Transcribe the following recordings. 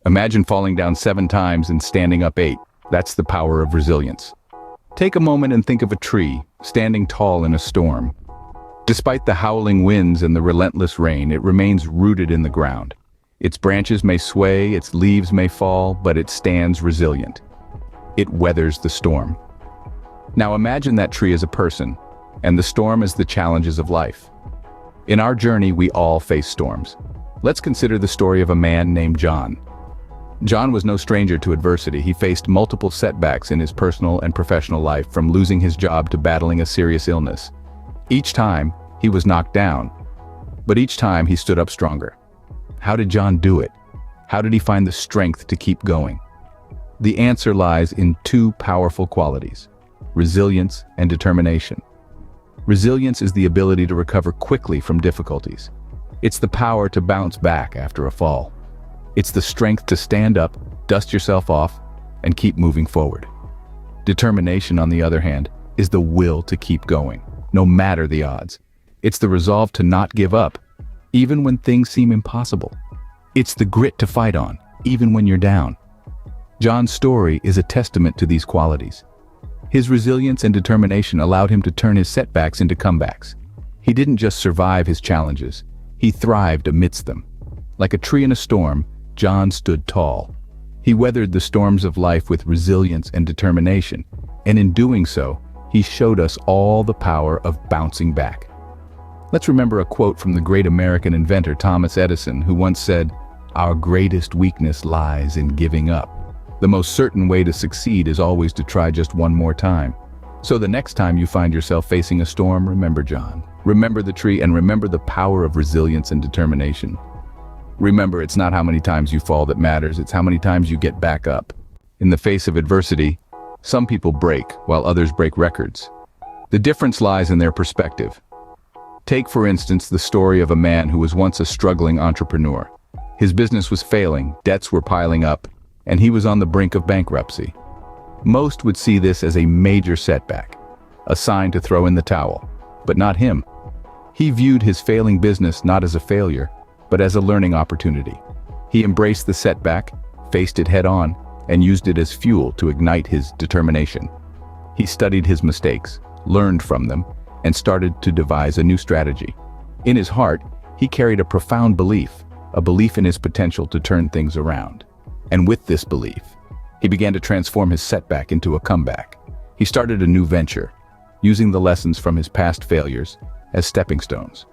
Imagine falling down 7 times and standing up 8. That's the power of resilience. Take a moment and think of a tree, standing tall in a storm. Despite the howling winds and the relentless rain, it remains rooted in the ground. Its branches may sway, its leaves may fall, but it stands resilient. It weathers the storm. Now imagine that tree as a person, and the storm as the challenges of life. In our journey, we all face storms. Let's consider the story of a man named John. John was no stranger to adversity. He faced multiple setbacks in his personal and professional life, from losing his job to battling a serious illness. Each time, he was knocked down, but each time he stood up stronger. How did John do it? How did he find the strength to keep going? The answer lies in 2 powerful qualities: resilience and determination. Resilience is the ability to recover quickly from difficulties. It's the power to bounce back after a fall. It's the strength to stand up, dust yourself off, and keep moving forward. Determination, on the other hand, is the will to keep going, no matter the odds. It's the resolve to not give up, even when things seem impossible. It's the grit to fight on, even when you're down. John's story is a testament to these qualities. His resilience and determination allowed him to turn his setbacks into comebacks. He didn't just survive his challenges, he thrived amidst them. Like a tree in a storm, John stood tall. He weathered the storms of life with resilience and determination, and in doing so, he showed us all the power of bouncing back. Let's remember a quote from the great American inventor Thomas Edison, who once said, "Our greatest weakness lies in giving up. The most certain way to succeed is always to try just one more time." So the next time you find yourself facing a storm, remember John. Remember the tree, and remember the power of resilience and determination. Remember, it's not how many times you fall that matters, it's how many times you get back up. In the face of adversity, some people break, while others break records. The difference lies in their perspective. Take, for instance, the story of a man who was once a struggling entrepreneur. His business was failing, debts were piling up, and he was on the brink of bankruptcy. Most would see this as a major setback, a sign to throw in the towel, but not him. He viewed his failing business not as a failure, but as a learning opportunity. He embraced the setback, faced it head-on, and used it as fuel to ignite his determination. He studied his mistakes, learned from them, and started to devise a new strategy. In his heart, he carried a profound belief, a belief in his potential to turn things around. And with this belief, he began to transform his setback into a comeback. He started a new venture, using the lessons from his past failures as stepping stones.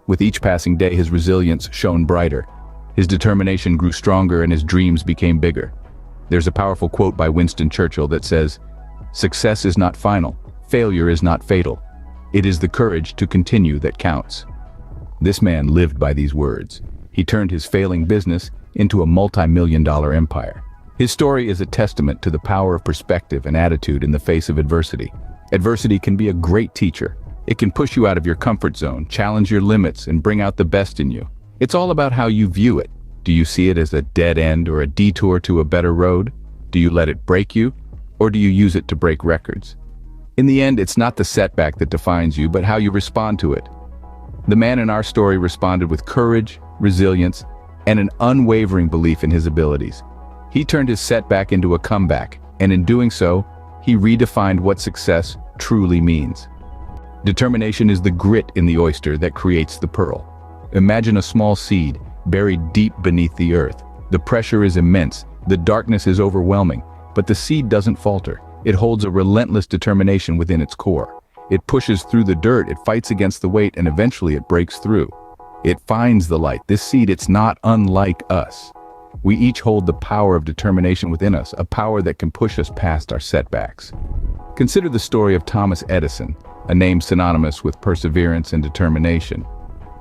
With each passing day, his resilience shone brighter, his determination grew stronger, and his dreams became bigger. There's a powerful quote by Winston Churchill that says, "Success is not final, failure is not fatal. It is the courage to continue that counts." This man lived by these words. He turned his failing business into a multi-million-dollar empire. His story is a testament to the power of perspective and attitude in the face of adversity. Adversity can be a great teacher. It can push you out of your comfort zone, challenge your limits, and bring out the best in you. It's all about how you view it. Do you see it as a dead end or a detour to a better road? Do you let it break you, or do you use it to break records? In the end, it's not the setback that defines you, but how you respond to it. The man in our story responded with courage, resilience, and an unwavering belief in his abilities. He turned his setback into a comeback, and in doing so, he redefined what success truly means. Determination is the grit in the oyster that creates the pearl. Imagine a small seed buried deep beneath the earth. The pressure is immense, the darkness is overwhelming, but the seed doesn't falter. It holds a relentless determination within its core. It pushes through the dirt, it fights against the weight, and eventually it breaks through. It finds the light. This seed, it's not unlike us. We each hold the power of determination within us, a power that can push us past our setbacks. Consider the story of Thomas Edison, a name synonymous with perseverance and determination.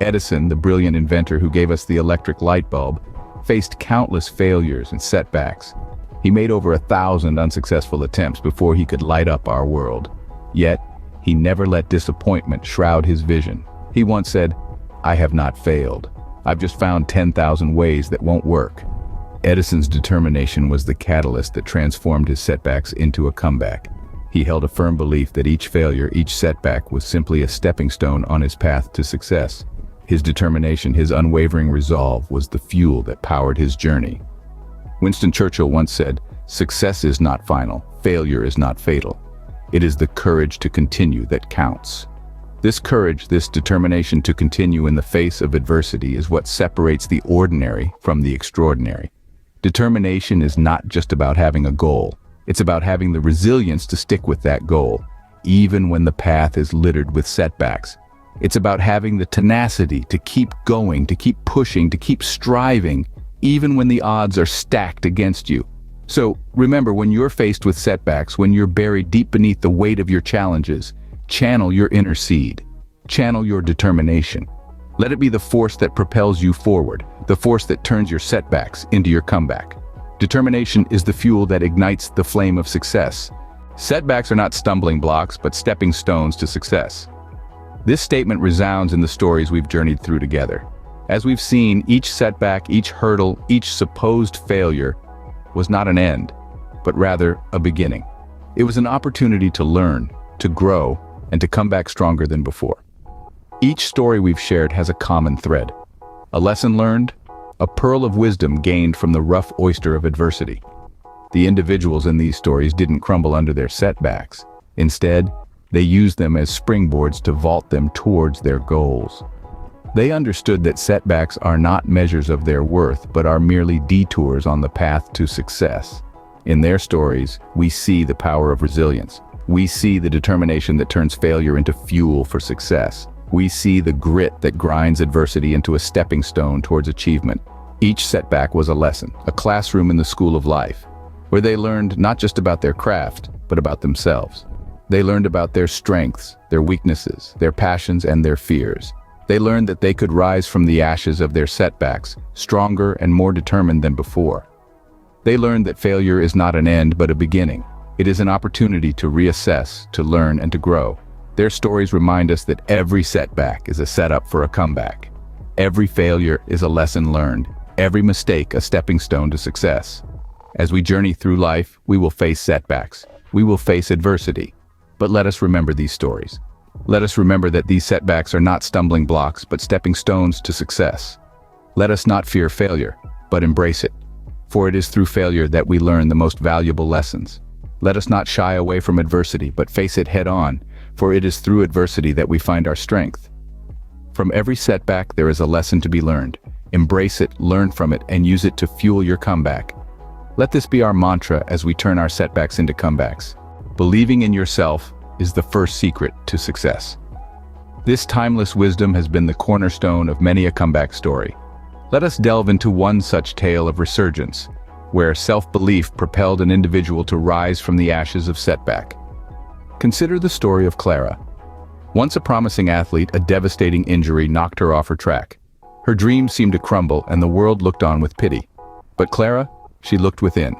Edison, the brilliant inventor who gave us the electric light bulb, faced countless failures and setbacks. He made over 1,000 unsuccessful attempts before he could light up our world. Yet, he never let disappointment shroud his vision. He once said, "I have not failed. I've just found 10,000 ways that won't work." Edison's determination was the catalyst that transformed his setbacks into a comeback. He held a firm belief that each failure, each setback, was simply a stepping stone on his path to success. His determination, his unwavering resolve, was the fuel that powered his journey. Winston Churchill once said, "Success is not final, failure is not fatal. It is the courage to continue that counts." This courage, this determination to continue in the face of adversity is what separates the ordinary from the extraordinary. Determination is not just about having a goal. It's about having the resilience to stick with that goal, even when the path is littered with setbacks. It's about having the tenacity to keep going, to keep pushing, to keep striving, even when the odds are stacked against you. So remember, when you're faced with setbacks, when you're buried deep beneath the weight of your challenges, channel your inner seed. Channel your determination. Let it be the force that propels you forward, the force that turns your setbacks into your comeback. Determination is the fuel that ignites the flame of success. Setbacks are not stumbling blocks, but stepping stones to success. This statement resounds in the stories we've journeyed through together. As we've seen, each setback, each hurdle, each supposed failure was not an end, but rather a beginning. It was an opportunity to learn, to grow, and to come back stronger than before. Each story we've shared has a common thread. A lesson learned, a pearl of wisdom gained from the rough oyster of adversity. The individuals in these stories didn't crumble under their setbacks. Instead, they used them as springboards to vault them towards their goals. They understood that setbacks are not measures of their worth, but are merely detours on the path to success. In their stories, we see the power of resilience. We see the determination that turns failure into fuel for success. We see the grit that grinds adversity into a stepping stone towards achievement. Each setback was a lesson, a classroom in the school of life, where they learned not just about their craft, but about themselves. They learned about their strengths, their weaknesses, their passions, and their fears. They learned that they could rise from the ashes of their setbacks, stronger and more determined than before. They learned that failure is not an end, but a beginning. It is an opportunity to reassess, to learn, and to grow. Their stories remind us that every setback is a setup for a comeback. Every failure is a lesson learned. Every mistake a stepping stone to success. As we journey through life, we will face setbacks. We will face adversity. But let us remember these stories. Let us remember that these setbacks are not stumbling blocks, but stepping stones to success. Let us not fear failure, but embrace it. For it is through failure that we learn the most valuable lessons. Let us not shy away from adversity, but face it head on, for it is through adversity that we find our strength. From every setback, there is a lesson to be learned. Embrace it, learn from it, and use it to fuel your comeback. Let this be our mantra as we turn our setbacks into comebacks. Believing in yourself is the first secret to success. This timeless wisdom has been the cornerstone of many a comeback story. Let us delve into one such tale of resurgence, where self-belief propelled an individual to rise from the ashes of setback. Consider the story of Clara. Once a promising athlete, a devastating injury knocked her off her track. Her dreams seemed to crumble, and the world looked on with pity. But Clara, she looked within.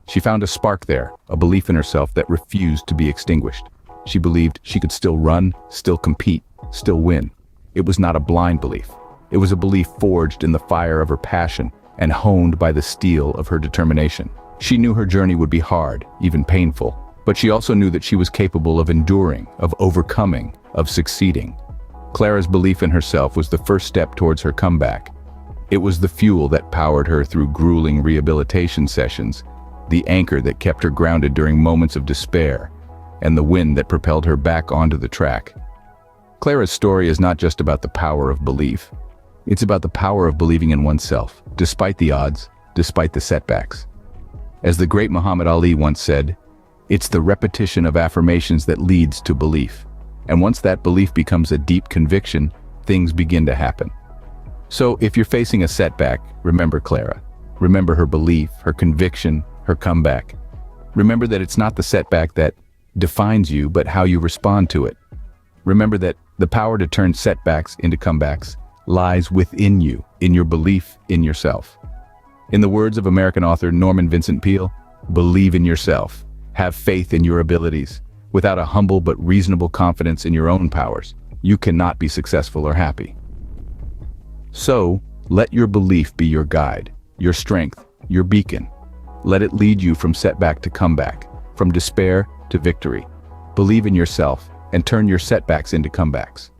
She found a spark there, a belief in herself that refused to be extinguished. She believed she could still run, still compete, still win. It was not a blind belief. It was a belief forged in the fire of her passion and honed by the steel of her determination. She knew her journey would be hard, even painful, but she also knew that she was capable of enduring, of overcoming, of succeeding. Clara's belief in herself was the first step towards her comeback. It was the fuel that powered her through grueling rehabilitation sessions, the anchor that kept her grounded during moments of despair, and the wind that propelled her back onto the track. Clara's story is not just about the power of belief. It's about the power of believing in oneself, despite the odds, despite the setbacks. As the great Muhammad Ali once said, "It's the repetition of affirmations that leads to belief. And once that belief becomes a deep conviction, things begin to happen." So if you're facing a setback, remember Clara. Remember her belief, her conviction, her comeback. Remember that it's not the setback that defines you, but how you respond to it. Remember that the power to turn setbacks into comebacks lies within you, in your belief in yourself. In the words of American author Norman Vincent Peale, believe in yourself. Have faith in your abilities. Without a humble but reasonable confidence in your own powers, you cannot be successful or happy. So, let your belief be your guide, your strength, your beacon. Let it lead you from setback to comeback, from despair to victory. Believe in yourself and turn your setbacks into comebacks.